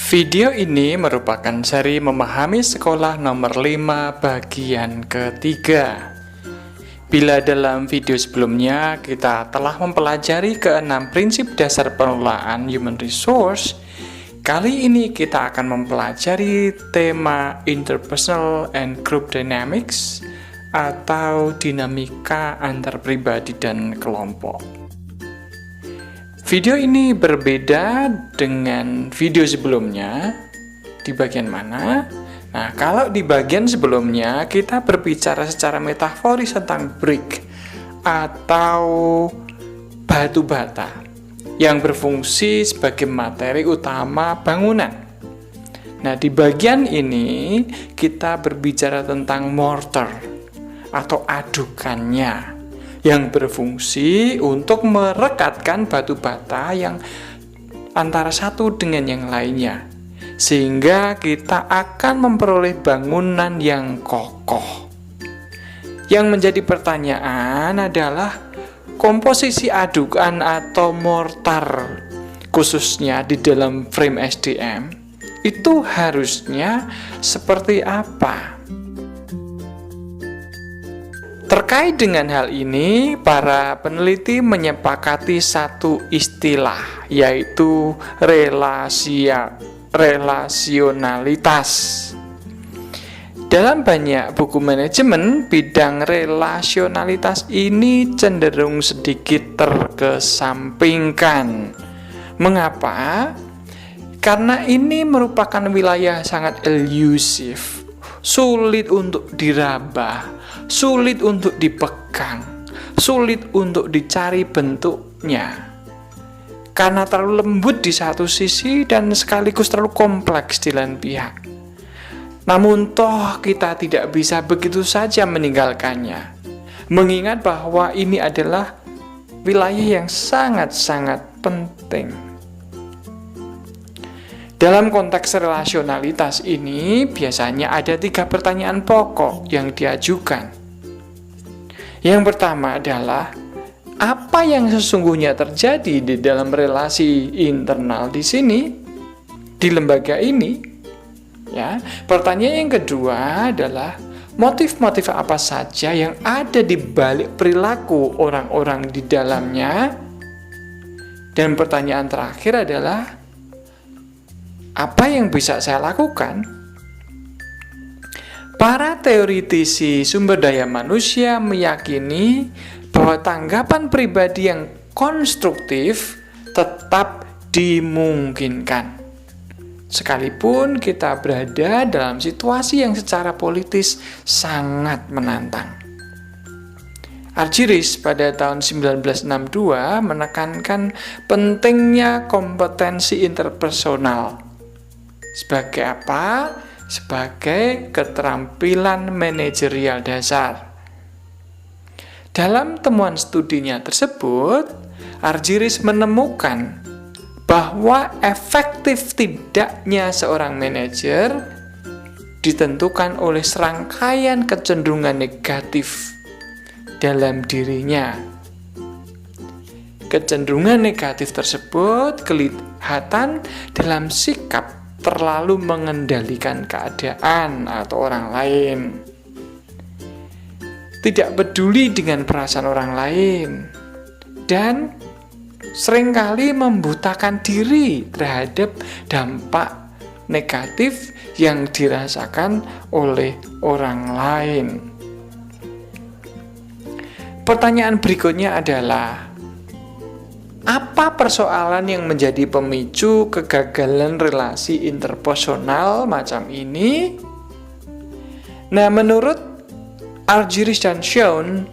Video ini merupakan seri memahami sekolah nomor 5 bagian ketiga. Bila dalam video sebelumnya kita telah mempelajari ke-6 prinsip dasar pengelolaan human resource, kali ini kita akan mempelajari tema interpersonal and group dynamics atau dinamika antar pribadi dan kelompok. Video ini berbeda dengan video sebelumnya. Di bagian mana? Nah, kalau di bagian sebelumnya kita berbicara secara metaforis tentang brick atau batu bata yang berfungsi sebagai materi utama bangunan. Nah, di bagian ini kita berbicara tentang mortar atau adukannya yang berfungsi untuk merekatkan batu bata yang antara satu dengan yang lainnya, sehingga kita akan memperoleh bangunan yang kokoh. Yang menjadi pertanyaan adalah komposisi adukan atau mortar, khususnya di dalam frame SDM, itu harusnya seperti apa? Terkait dengan hal ini, para peneliti menyepakati satu istilah, yaitu relasionalitas. Dalam banyak buku manajemen, bidang relasionalitas ini cenderung sedikit terkesampingkan. Mengapa? Karena ini merupakan wilayah sangat elusif, sulit untuk diraba, sulit untuk dipegang, sulit untuk dicari bentuknya, karena terlalu lembut di satu sisi dan sekaligus terlalu kompleks di lain pihak. Namun toh kita tidak bisa begitu saja meninggalkannya, mengingat bahwa ini adalah wilayah yang sangat-sangat penting. Dalam konteks relasionalitas ini, biasanya ada 3 pertanyaan pokok yang diajukan. Yang pertama adalah, apa yang sesungguhnya terjadi di dalam relasi internal di sini, di lembaga ini? Ya, pertanyaan yang kedua adalah, motif-motif apa saja yang ada di balik perilaku orang-orang di dalamnya? Dan pertanyaan terakhir adalah, apa yang bisa saya lakukan? Para teoritisi sumber daya manusia meyakini bahwa tanggapan pribadi yang konstruktif tetap dimungkinkan, sekalipun kita berada dalam situasi yang secara politis sangat menantang. Argyris pada tahun 1962 menekankan pentingnya kompetensi interpersonal. Sebagai apa? Sebagai keterampilan manajerial dasar. Dalam temuan studinya tersebut, Argyris menemukan bahwa efektif tidaknya seorang manajer ditentukan oleh serangkaian kecenderungan negatif dalam dirinya. Kecenderungan negatif tersebut kelihatan dalam sikap terlalu mengendalikan keadaan atau orang lain, tidak peduli dengan perasaan orang lain, dan seringkali membutakan diri terhadap dampak negatif yang dirasakan oleh orang lain. Pertanyaan berikutnya adalah, apa persoalan yang menjadi pemicu kegagalan relasi interpersonal macam ini? Nah, menurut Argyris dan Schoen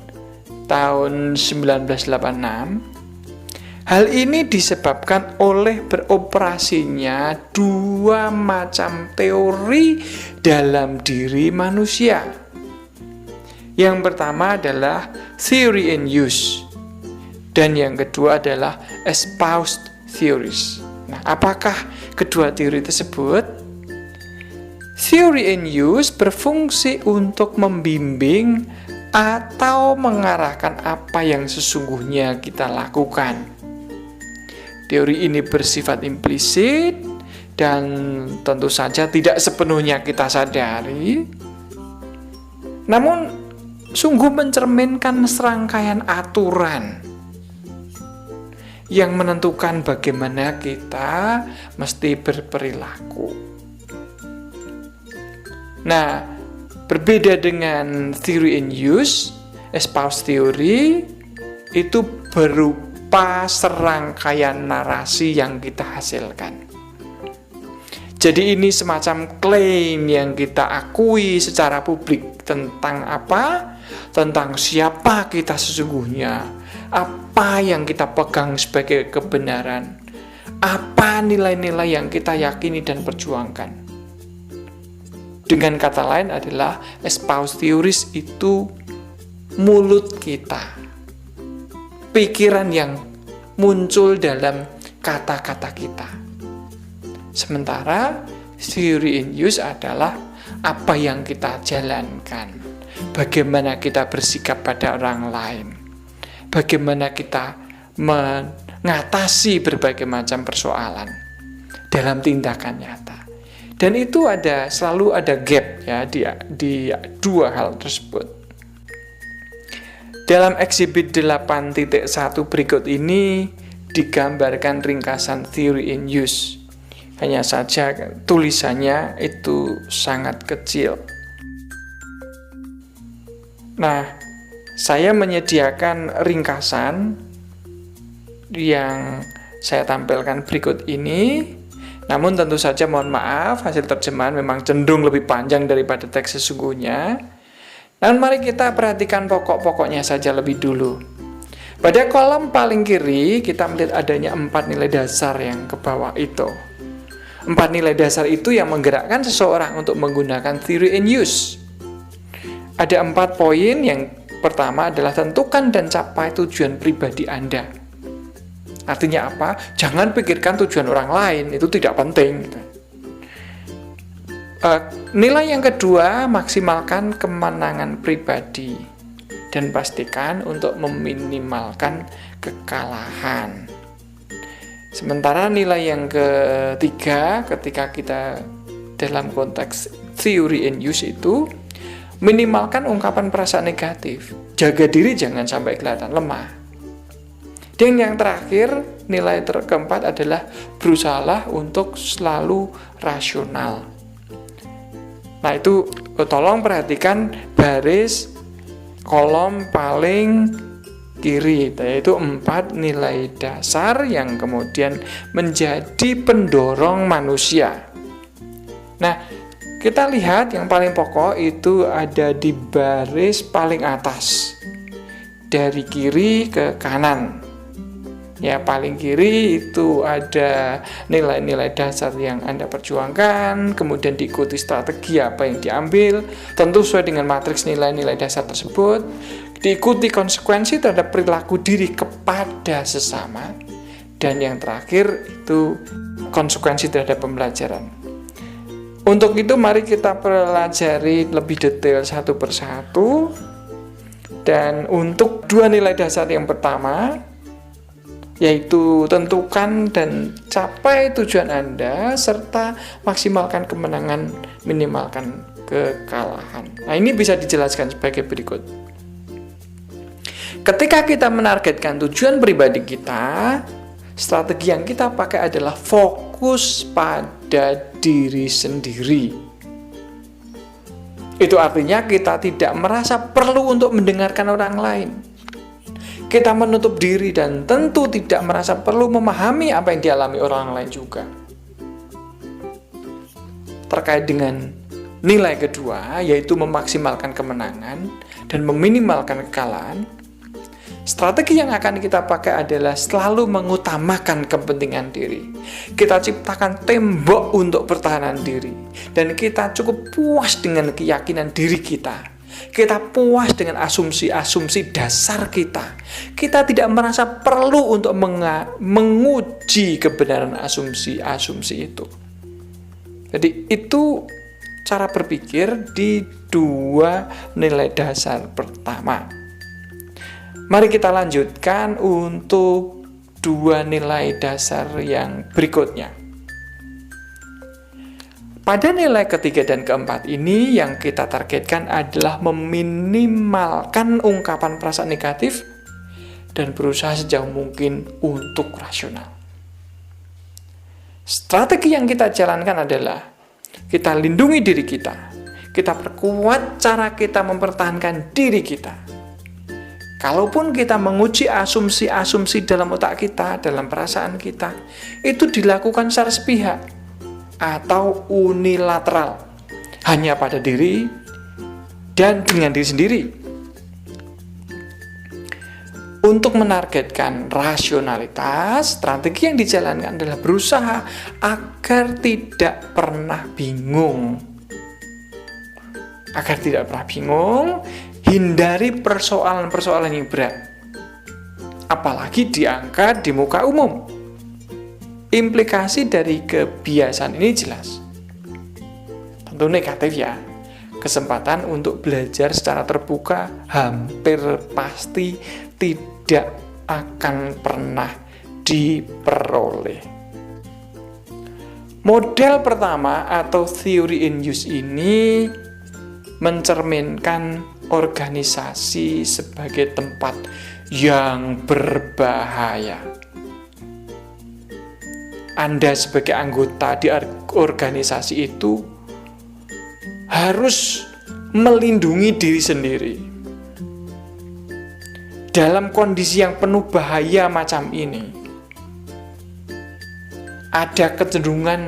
tahun 1986, hal ini disebabkan oleh beroperasinya 2 macam teori dalam diri manusia. Yang pertama adalah theory in use, dan yang kedua adalah espoused theories. Nah, apakah kedua teori tersebut? Theory in use berfungsi untuk membimbing atau mengarahkan apa yang sesungguhnya kita lakukan. Teori ini bersifat implisit dan tentu saja tidak sepenuhnya kita sadari, namun sungguh mencerminkan serangkaian aturan yang menentukan bagaimana kita mesti berperilaku. Nah, berbeda dengan theory in use, espoused theory itu berupa serangkaian narasi yang kita hasilkan. Jadi ini semacam klaim yang kita akui secara publik tentang apa? Tentang siapa kita sesungguhnya, apa yang kita pegang sebagai kebenaran, apa nilai-nilai yang kita yakini dan perjuangkan. Dengan kata lain adalah espoused theories itu mulut kita, pikiran yang muncul dalam kata-kata kita. Sementara theory in use adalah apa yang kita jalankan, bagaimana kita bersikap pada orang lain, bagaimana kita mengatasi berbagai macam persoalan dalam tindakan nyata. Dan itu selalu ada gap ya di dua hal tersebut. Dalam exhibit 8.1 berikut ini digambarkan ringkasan theory in use. Hanya saja tulisannya itu sangat kecil. Nah, saya menyediakan ringkasan yang saya tampilkan berikut ini. Namun tentu saja mohon maaf, hasil terjemahan memang cenderung lebih panjang daripada teks sesungguhnya. Dan mari kita perhatikan pokok-pokoknya saja lebih dulu. Pada kolom paling kiri kita melihat adanya 4 nilai dasar yang ke bawah itu. 4 nilai dasar itu yang menggerakkan seseorang untuk menggunakan theory in use. Ada 4 poin. Yang pertama adalah tentukan dan capai tujuan pribadi Anda. Artinya apa? Jangan pikirkan tujuan orang lain, itu tidak penting. Nilai yang kedua, maksimalkan kemenangan pribadi dan pastikan untuk meminimalkan kekalahan. Sementara nilai yang ketiga, ketika kita dalam konteks theory in use itu, minimalkan ungkapan perasaan negatif. Jaga diri jangan sampai kelihatan lemah. Dan yang terakhir, nilai keempat adalah berusaha untuk selalu rasional. Nah itu tolong perhatikan baris kolom paling kiri, yaitu 4 nilai dasar yang kemudian menjadi pendorong manusia. Nah, kita lihat yang paling pokok itu ada di baris paling atas, dari kiri ke kanan. Ya, paling kiri itu ada nilai-nilai dasar yang Anda perjuangkan, kemudian diikuti strategi apa yang diambil, tentu sesuai dengan matriks nilai-nilai dasar tersebut, diikuti konsekuensi terhadap perilaku diri kepada sesama, dan yang terakhir itu konsekuensi terhadap pembelajaran. Untuk itu mari kita pelajari lebih detail satu persatu. Dan untuk 2 nilai dasar yang pertama, yaitu tentukan dan capai tujuan Anda, serta maksimalkan kemenangan, minimalkan kekalahan. Nah, ini bisa dijelaskan sebagai berikut. Ketika kita menargetkan tujuan pribadi kita, strategi yang kita pakai adalah fokus pada diri sendiri. Itu artinya kita tidak merasa perlu untuk mendengarkan orang lain. Kita menutup diri dan tentu tidak merasa perlu memahami apa yang dialami orang lain juga. Terkait dengan nilai kedua, yaitu memaksimalkan kemenangan dan meminimalkan kekalahan, strategi yang akan kita pakai adalah selalu mengutamakan kepentingan diri. Kita ciptakan tembok untuk pertahanan diri, dan kita cukup puas dengan keyakinan diri kita. Kita puas dengan asumsi-asumsi dasar kita. Kita tidak merasa perlu untuk menguji kebenaran asumsi-asumsi itu. Jadi itu cara berpikir di 2 nilai dasar pertama. Mari kita lanjutkan untuk 2 nilai dasar yang berikutnya. Pada nilai ketiga dan keempat ini yang kita targetkan adalah meminimalkan ungkapan perasaan negatif dan berusaha sejauh mungkin untuk rasional. Strategi yang kita jalankan adalah kita lindungi diri kita perkuat cara kita mempertahankan diri kita. Kalaupun kita menguji asumsi-asumsi dalam otak kita, dalam perasaan kita, itu dilakukan secara sepihak atau unilateral, hanya pada diri dan dengan diri sendiri. Untuk menargetkan rasionalitas, strategi yang dijalankan adalah berusaha agar tidak pernah bingung. Hindari persoalan-persoalan yang berat, apalagi diangkat di muka umum. Implikasi dari kebiasaan ini jelas. Tentu negatif ya. Kesempatan untuk belajar secara terbuka hampir pasti tidak akan pernah diperoleh. Model pertama atau theory in use ini mencerminkan organisasi sebagai tempat yang berbahaya. Anda sebagai anggota di organisasi itu harus melindungi diri sendiri. Dalam kondisi yang penuh bahaya macam ini, ada kecenderungan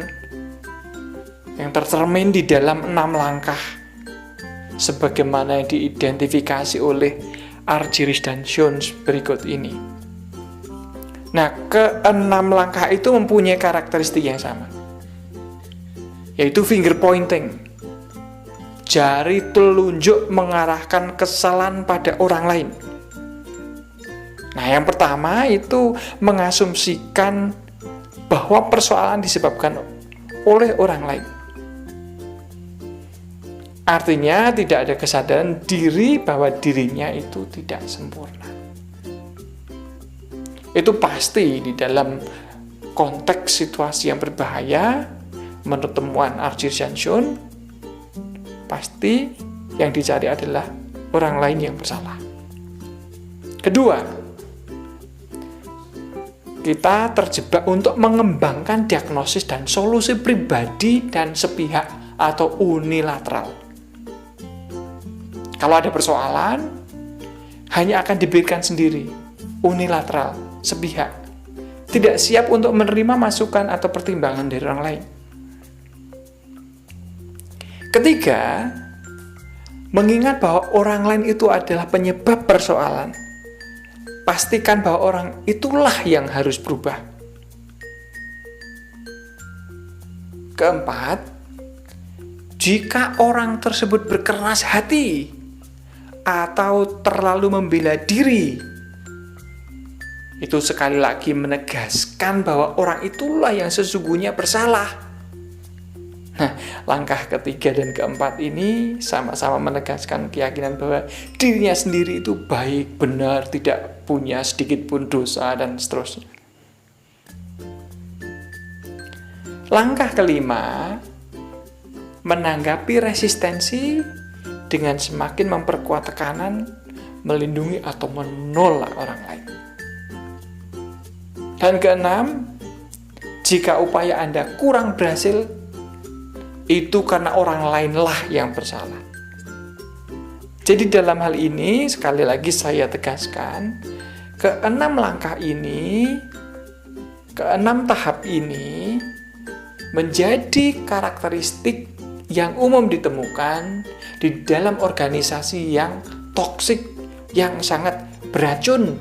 yang tercermin di dalam 6 langkah sebagaimana yang diidentifikasi oleh Argyris dan Jones berikut ini. Nah, ke-6 langkah itu mempunyai karakteristik yang sama, yaitu finger pointing. Jari telunjuk mengarahkan kesalahan pada orang lain. Nah, yang pertama itu mengasumsikan bahwa persoalan disebabkan oleh orang lain. Artinya tidak ada kesadaran diri bahwa dirinya itu tidak sempurna. Itu pasti di dalam konteks situasi yang berbahaya, menurut temuan Argyris dan Jones, pasti yang dicari adalah orang lain yang bersalah. Kedua, kita terjebak untuk mengembangkan diagnosis dan solusi pribadi dan sepihak atau unilateral. Kalau ada persoalan, hanya akan diberikan sendiri, unilateral, sepihak. Tidak siap untuk menerima masukan atau pertimbangan dari orang lain. Ketiga, mengingat bahwa orang lain itu adalah penyebab persoalan. Pastikan bahwa orang itulah yang harus berubah. Keempat, jika orang tersebut berkeras hati atau terlalu membela diri, itu sekali lagi menegaskan bahwa orang itulah yang sesungguhnya bersalah. Nah, langkah ketiga dan keempat ini sama-sama menegaskan keyakinan bahwa dirinya sendiri itu baik, benar, tidak punya sedikit pun dosa, dan seterusnya. Langkah kelima, menanggapi resistensi dengan semakin memperkuat tekanan, melindungi atau menolak orang lain. Dan keenam, jika upaya Anda kurang berhasil, itu karena orang lainlah yang bersalah. Jadi dalam hal ini, sekali lagi saya tegaskan, keenam langkah ini, keenam tahap ini, menjadi karakteristik yang umum ditemukan di dalam organisasi yang toksik, yang sangat beracun,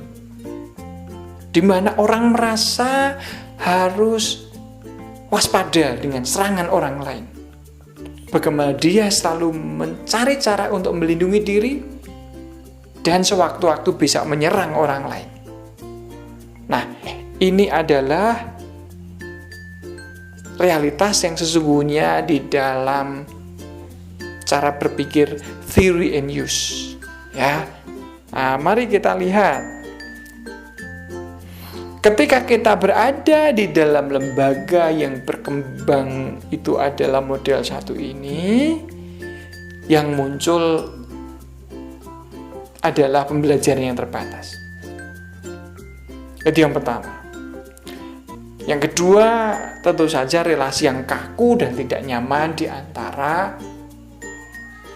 di mana orang merasa harus waspada dengan serangan orang lain. Bagaimana dia selalu mencari cara untuk melindungi diri dan sewaktu-waktu bisa menyerang orang lain. Nah, ini adalah realitas yang sesungguhnya di dalam cara berpikir theory and use. Ya, nah, mari kita lihat. Ketika kita berada di dalam lembaga yang berkembang itu adalah model 1 ini, yang muncul adalah pembelajaran yang terbatas. Itu yang pertama. Yang kedua, tentu saja relasi yang kaku dan tidak nyaman di antara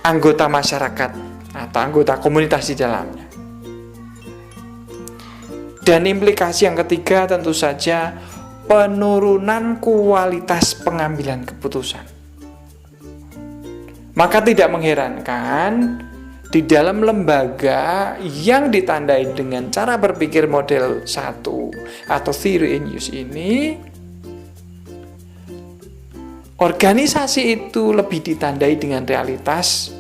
anggota masyarakat atau anggota komunitas di dalamnya. Dan implikasi yang ketiga tentu saja penurunan kualitas pengambilan keputusan. Maka tidak mengherankan di dalam lembaga yang ditandai dengan cara berpikir model 1 atau theory in use ini, organisasi itu lebih ditandai dengan realitas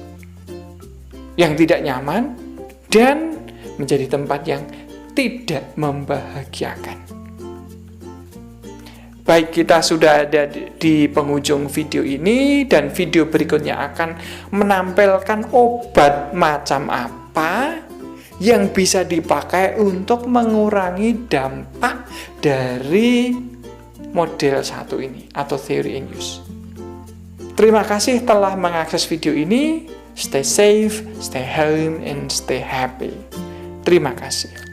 yang tidak nyaman dan menjadi tempat yang tidak membahagiakan. Baik, kita sudah ada di penghujung video ini, dan video berikutnya akan menampilkan obat macam apa yang bisa dipakai untuk mengurangi dampak dari model 1 ini atau theory in use. Terima kasih telah mengakses video ini. Stay safe, stay home, and stay happy. Terima kasih.